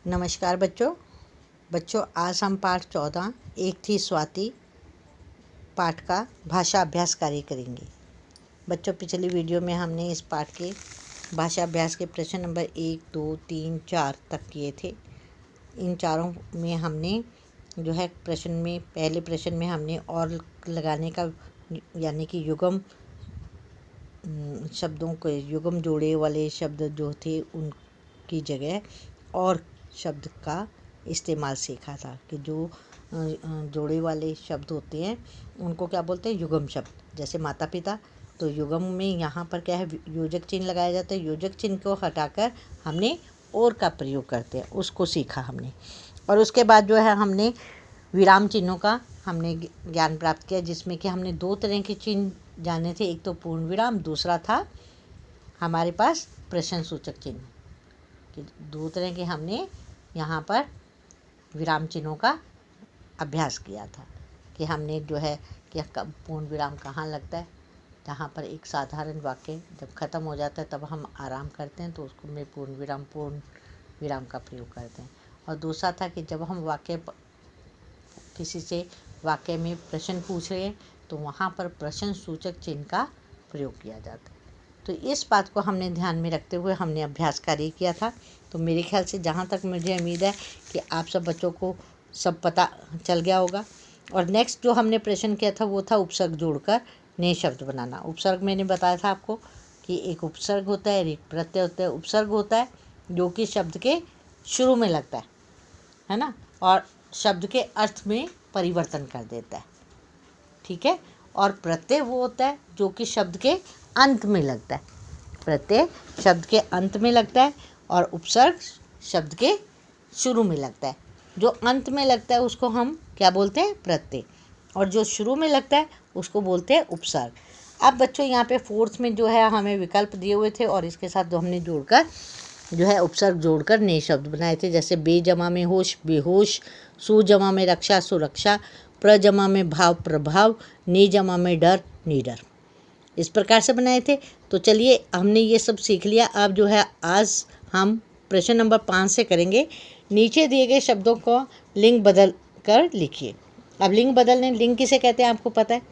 नमस्कार बच्चों आज हम पाठ 14 एक थी स्वाति पाठ का भाषा अभ्यास कार्य करेंगे। बच्चों पिछली वीडियो में हमने इस पाठ के भाषा अभ्यास के प्रश्न नंबर 1, 2, 3, 4 तक किए थे। इन चारों में हमने जो है पहले प्रश्न में हमने और लगाने का यानी कि युग्म शब्दों के युग्म जोड़े वाले शब्द जो थे उनकी जगह और शब्द का इस्तेमाल सीखा था कि जो जोड़े वाले शब्द होते हैं उनको क्या बोलते हैं, युग्म शब्द। जैसे माता पिता, तो युग्म में यहाँ पर क्या है, योजक चिन्ह लगाया जाता है। योजक चिन्ह को हटाकर हमने और का प्रयोग करते हैं, उसको सीखा हमने। और उसके बाद जो है हमने विराम चिन्हों का हमने ज्ञान प्राप्त किया, जिसमें कि हमने दो तरह के चिन्ह जाने थे। एक तो पूर्ण विराम, दूसरा था हमारे पास प्रश्न सूचक चिन्ह। कि दो तरह के हमने यहाँ पर विराम चिन्हों का अभ्यास किया था कि हमने जो है कि पूर्ण विराम कहाँ लगता है, जहाँ पर एक साधारण वाक्य जब ख़त्म हो जाता है तब हम आराम करते हैं तो उसको में पूर्ण विराम का प्रयोग करते हैं। और दूसरा था कि जब हम किसी से वाक्य में प्रश्न पूछ रहे हैं तो वहाँ पर प्रश्न सूचक चिन्ह का प्रयोग किया जाता है। तो इस बात को हमने ध्यान में रखते हुए हमने अभ्यास कार्य किया था। तो मेरे ख्याल से जहाँ तक मुझे उम्मीद है कि आप सब बच्चों को सब पता चल गया होगा। और नेक्स्ट जो हमने प्रश्न किया था वो था उपसर्ग जोड़कर नए शब्द बनाना। उपसर्ग मैंने बताया था आपको कि एक उपसर्ग होता है, एक प्रत्यय होता है। उपसर्ग होता है जो कि शब्द के शुरू में लगता है ना, और शब्द के अर्थ में परिवर्तन कर देता है, ठीक है। और प्रत्यय वो होता है जो कि शब्द के अंत में लगता है। प्रत्यय शब्द के अंत में लगता है और उपसर्ग शब्द के शुरू में लगता है। जो अंत में लगता है उसको हम क्या बोलते हैं, प्रत्यय, और जो शुरू में लगता है उसको बोलते हैं उपसर्ग। अब बच्चों यहाँ पे फोर्थ में जो है हमें विकल्प दिए हुए थे और इसके साथ हमने जोड़कर जो है उपसर्ग जोड़कर नए शब्द बनाए थे। जैसे बेजमा में होश, बेहोश, सुजमा में रक्षा, सुरक्षा, प्रजमा में भाव, प्रभाव, निजमा में डर, निडर। इस प्रकार से बनाए थे। तो चलिए हमने ये सब सीख लिया। अब जो है आज हम प्रश्न नंबर 5 से करेंगे। नीचे दिए गए शब्दों को लिंग बदल कर लिखिए। अब लिंग बदलने, लिंग किसे कहते हैं आपको पता है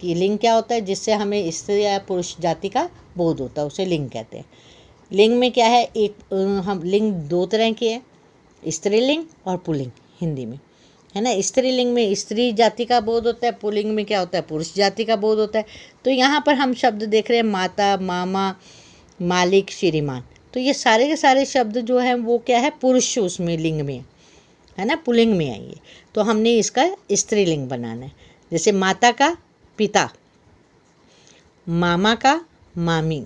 कि लिंग क्या होता है, जिससे हमें स्त्री या पुरुष जाति का बोध होता है, उसे लिंग कहते हैं। लिंग में क्या है, हम लिंग दो तरह के हैं, स्त्रीलिंग और पुल्लिंग हिंदी में, है ना। स्त्रीलिंग में स्त्री जाति का बोध होता है, पुल्लिंग में क्या होता है, पुरुष जाति का बोध होता है। तो यहाँ पर हम शब्द देख रहे हैं माता, मामा, मालिक, श्रीमान। तो ये सारे के सारे शब्द जो हैं वो क्या है, पुरुष उसमें लिंग में है ना, पुल्लिंग में आएंगे। तो हमने इसका स्त्रीलिंग बनाना है। जैसे माता का पिता, मामा का मामी,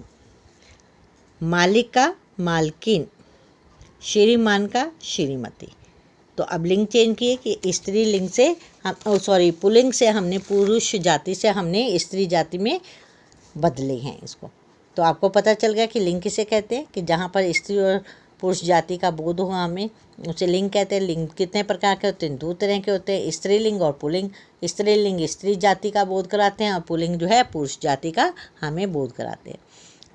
मालिक का मालकिन, श्रीमान का श्रीमती। तो अब लिंग चेंज किए कि स्त्रीलिंग से हम पुल्लिंग से हमने पुरुष जाति से हमने स्त्री जाति में बदले हैं इसको। तो आपको पता चल गया कि लिंग किसे कहते हैं, कि जहाँ पर स्त्री और पुरुष जाति का बोध हो हमें, उसे लिंग कहते हैं। लिंग कितने प्रकार के होते हैं, दो तरह के होते हैं, स्त्रीलिंग और पुल्लिंग। स्त्रीलिंग स्त्री जाति का बोध कराते हैं और पुल्लिंग जो है पुरुष जाति का हमें बोध कराते हैं,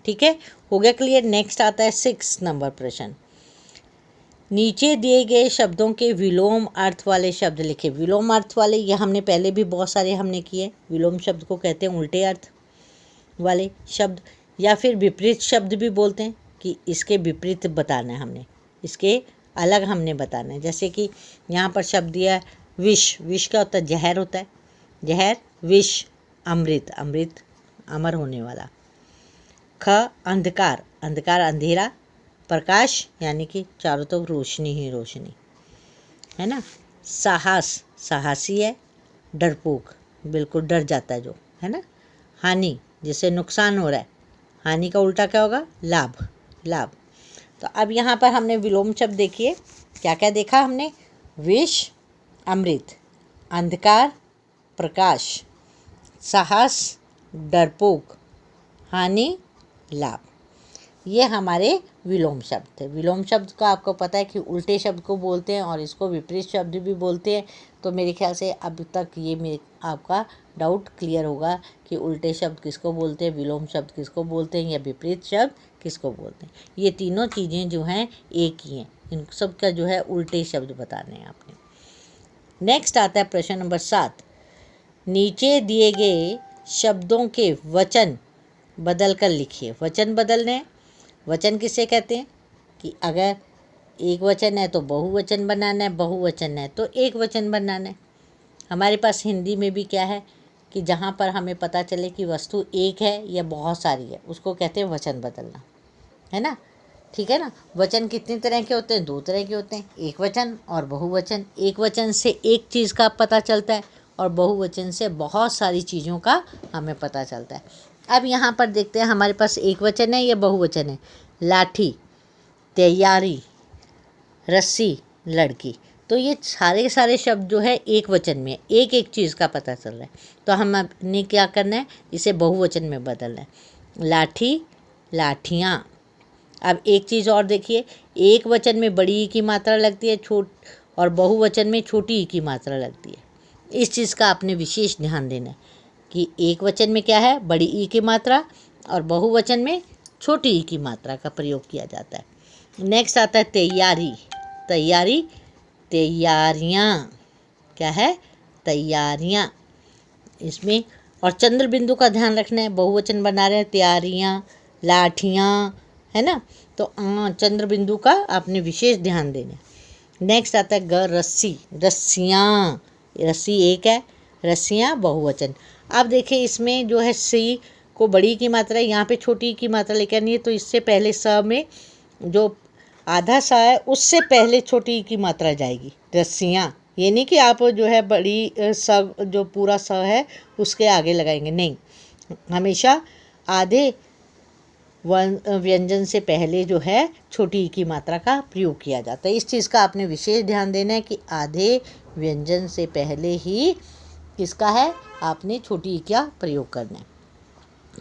ठीक है। हो गया क्लियर। नेक्स्ट आता है 6 नंबर प्रश्न। नीचे दिए गए शब्दों के विलोम अर्थ वाले शब्द लिखे। विलोम अर्थ वाले ये हमने पहले भी बहुत सारे हमने किए। विलोम शब्द को कहते हैं उल्टे अर्थ वाले शब्द, या फिर विपरीत शब्द भी बोलते हैं कि इसके विपरीत बताना है हमने, इसके अलग हमने बताना है। जैसे कि यहाँ पर शब्द दिया है विष। विष क्या होता है, जहर होता है, जहर। विष अमृत, अमृत अमर होने वाला। ख अंधकार, अंधकार अंधेरा। प्रकाश यानी कि चारों तरफ रोशनी ही रोशनी, है ना। साहस, साहसी है। डरपोक, बिल्कुल डर जाता है जो, है ना। हानि, जिससे नुकसान हो रहा है। हानि का उल्टा क्या होगा, लाभ, लाभ। तो अब यहाँ पर हमने विलोम शब्द देखिए क्या क्या देखा हमने। विष, अमृत, अंधकार, प्रकाश, साहस, डरपोक, हानि, लाभ। ये हमारे विलोम शब्द थे। विलोम शब्द को आपको पता है कि उल्टे शब्द को बोलते हैं और इसको विपरीत शब्द भी बोलते हैं। तो मेरे ख्याल से अब तक ये आपका डाउट क्लियर होगा कि उल्टे शब्द किसको बोलते हैं, विलोम शब्द किसको बोलते हैं, या विपरीत शब्द किसको बोलते हैं। ये तीनों चीज़ें जो हैं एक ही हैं, इन सब का जो है उल्टे शब्द बताने हैं आपने। नेक्स्ट आता है प्रश्न नंबर 7। नीचे दिए गए शब्दों के वचन बदल कर लिखिए। वचन बदलने, वचन किसे कहते हैं कि अगर एक वचन है तो बहुवचन बनाना है, बहुवचन है तो एक वचन बनाना है। हमारे पास हिंदी में भी क्या है कि जहाँ पर हमें पता चले कि वस्तु एक है या बहुत सारी है, उसको कहते हैं वचन बदलना, है ना। ठीक है ना। वचन कितनी तरह के होते हैं? 2 तरह के होते हैं, एक वचन और बहुवचन। एक वचन से एक चीज़ का पता चलता है और बहुवचन से बहुत सारी चीज़ों का हमें पता चलता है। अब यहाँ पर देखते हैं हमारे पास एक वचन है या बहुवचन है। लाठी, तैयारी, रस्सी, लड़की। तो ये सारे सारे शब्द जो है एक वचन में, एक एक चीज़ का पता चल रहा है। तो हमने क्या करना है, इसे बहुवचन में बदलना है। लाठी, लाठियाँ। अब एक चीज़ और देखिए, एक वचन में बड़ी ई की मात्रा लगती है, और बहुवचन में छोटी ई की मात्रा लगती है। इस चीज़ का आपने विशेष ध्यान देना है कि एक वचन में क्या है, बड़ी ई की मात्रा, और बहुवचन में छोटी ई की मात्रा का प्रयोग किया जाता है। नेक्स्ट आता है तैयारी। तैयारी, तैयारियाँ। क्या है? तैयारियाँ। इसमें और चंद्र बिंदु का ध्यान रखना है, बहुवचन बना रहे हैं, तैयारियाँ, लाठियाँ, है ना। तो चंद्र बिंदु का आपने विशेष ध्यान देना है। नेक्स्ट आता है रस्सी, रस्सियाँ। रस्सी एक है, रस्सियाँ बहुवचन। अब देखिए इसमें जो है सी को बड़ी की मात्रा है, यहाँ पे छोटी की मात्रा लेकर नहीं है, तो इससे पहले स में जो आधा सा है उससे पहले छोटी की मात्रा जाएगी, रस्सियाँ। ये नहीं कि आप जो है बड़ी स जो पूरा स है उसके आगे लगाएंगे, नहीं, हमेशा आधे व्यंजन से पहले जो है छोटी ई की मात्रा का प्रयोग किया जाता है। इस चीज़ का आपने विशेष ध्यान देना है कि आधे व्यंजन से पहले ही किसका है, आपने छोटी ई का प्रयोग करना है।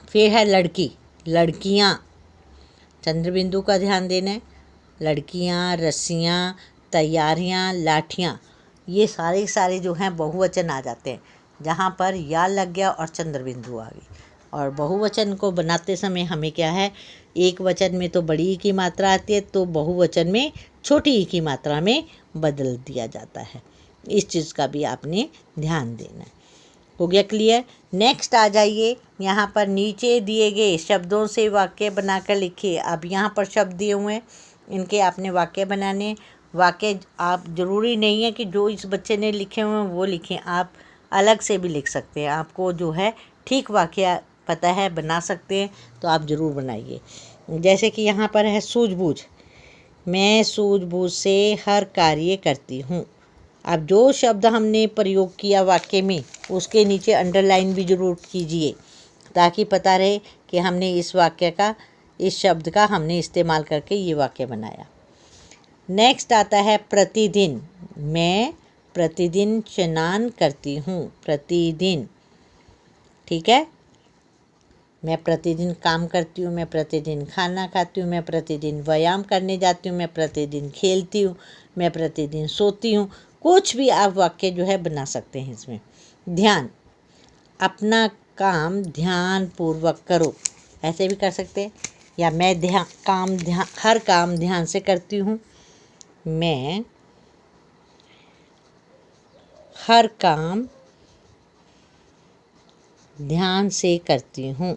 फिर है लड़की, लड़कियाँ। चंद्रबिंदु का ध्यान देना है। लड़कियाँ, रस्सियाँ, तैयारियाँ, लाठियाँ, ये सारे जो हैं बहुवचन आ जाते हैं, जहाँ पर या लग गया और चंद्रबिंदु आ गई। और बहुवचन को बनाते समय हमें क्या है, एक वचन में तो बड़ी ई की मात्रा आती है, तो बहुवचन में छोटी ई की मात्रा में बदल दिया जाता है। इस चीज़ का भी आपने ध्यान देना है। हो गया क्लियर। नेक्स्ट आ जाइए, यहाँ पर नीचे दिए गए शब्दों से वाक्य बनाकर लिखिए। अब यहाँ पर शब्द दिए हुए हैं, इनके आपने वाक्य बनाने। वाक्य आप ज़रूरी नहीं है कि जो इस बच्चे ने लिखे हुए हैं वो लिखें, आप अलग से भी लिख सकते हैं। आपको जो है ठीक वाक्य पता है, बना सकते हैं, तो आप ज़रूर बनाइए। जैसे कि यहाँ पर है सूझबूझ, मैं सूझबूझ से हर कार्य करती हूँ। अब जो शब्द हमने प्रयोग किया वाक्य में, उसके नीचे अंडरलाइन भी ज़रूर कीजिए, ताकि पता रहे कि हमने इस वाक्य का, इस शब्द का हमने इस्तेमाल करके ये वाक्य बनाया। नेक्स्ट आता है प्रतिदिन, मैं प्रतिदिन स्नान करती हूँ। प्रतिदिन, ठीक है। मैं प्रतिदिन काम करती हूँ, मैं प्रतिदिन खाना खाती हूँ, मैं प्रतिदिन व्यायाम करने जाती हूँ, मैं प्रतिदिन खेलती हूँ, मैं प्रतिदिन सोती हूँ। कुछ भी आप वाक्य जो है बना सकते हैं इसमें। ध्यान, अपना काम ध्यान पूर्वक करो, ऐसे भी कर सकते हैं। या मैं हर काम ध्यान से करती हूँ। मैं हर काम ध्यान से करती हूँ।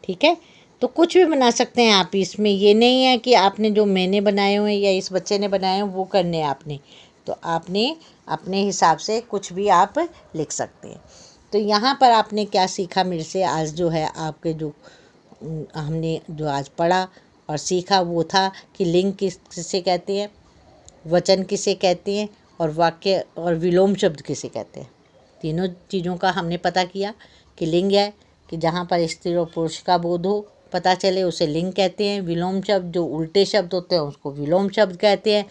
ठीक है। तो कुछ भी बना सकते हैं आप इसमें, ये नहीं है कि आपने जो मैंने बनाए हुए या इस बच्चे ने बनाए हैं वो करने हैं आपने। तो आपने अपने हिसाब से कुछ भी आप लिख सकते हैं। तो यहाँ पर आपने क्या सीखा मेरे से आज, जो है आपके जो हमने जो आज पढ़ा और सीखा वो था कि लिंग किसे कहते हैं, वचन किसे कहते हैं, और वाक्य और विलोम शब्द किसे कहते हैं। तीनों चीज़ों का हमने पता किया कि लिंग है कि जहाँ पर स्त्री और पुरुष का बोध हो, पता चले, उसे लिंग कहते हैं। विलोम शब्द जो उल्टे शब्द होते हैं उसको विलोम शब्द कहते हैं।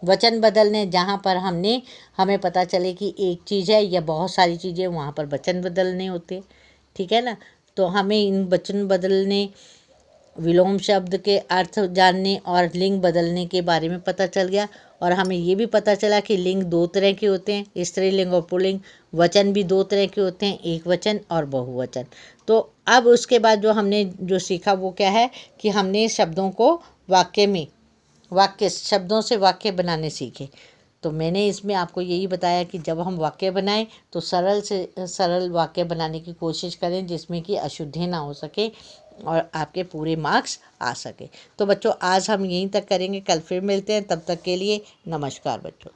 वचन बदलने, जहाँ पर हमें पता चले कि एक चीज़ है या बहुत सारी चीज़ें, वहाँ पर वचन बदलने होते, ठीक है ना। तो हमें इन वचन बदलने, विलोम शब्द के अर्थ जानने और लिंग बदलने के बारे में पता चल गया। और हमें ये भी पता चला कि लिंग दो तरह के होते हैं, स्त्रीलिंग और पुल्लिंग। वचन भी दो तरह के होते हैं, एक वचन और बहुवचन। तो अब उसके बाद जो हमने जो सीखा वो क्या है कि हमने शब्दों को वाक्य शब्दों से वाक्य बनाने सीखे। तो मैंने इसमें आपको यही बताया कि जब हम वाक्य बनाएं तो सरल से सरल वाक्य बनाने की कोशिश करें जिसमें कि अशुद्धि ना हो सके और आपके पूरे मार्क्स आ सके। तो बच्चों आज हम यहीं तक करेंगे, कल फिर मिलते हैं। तब तक के लिए नमस्कार बच्चों।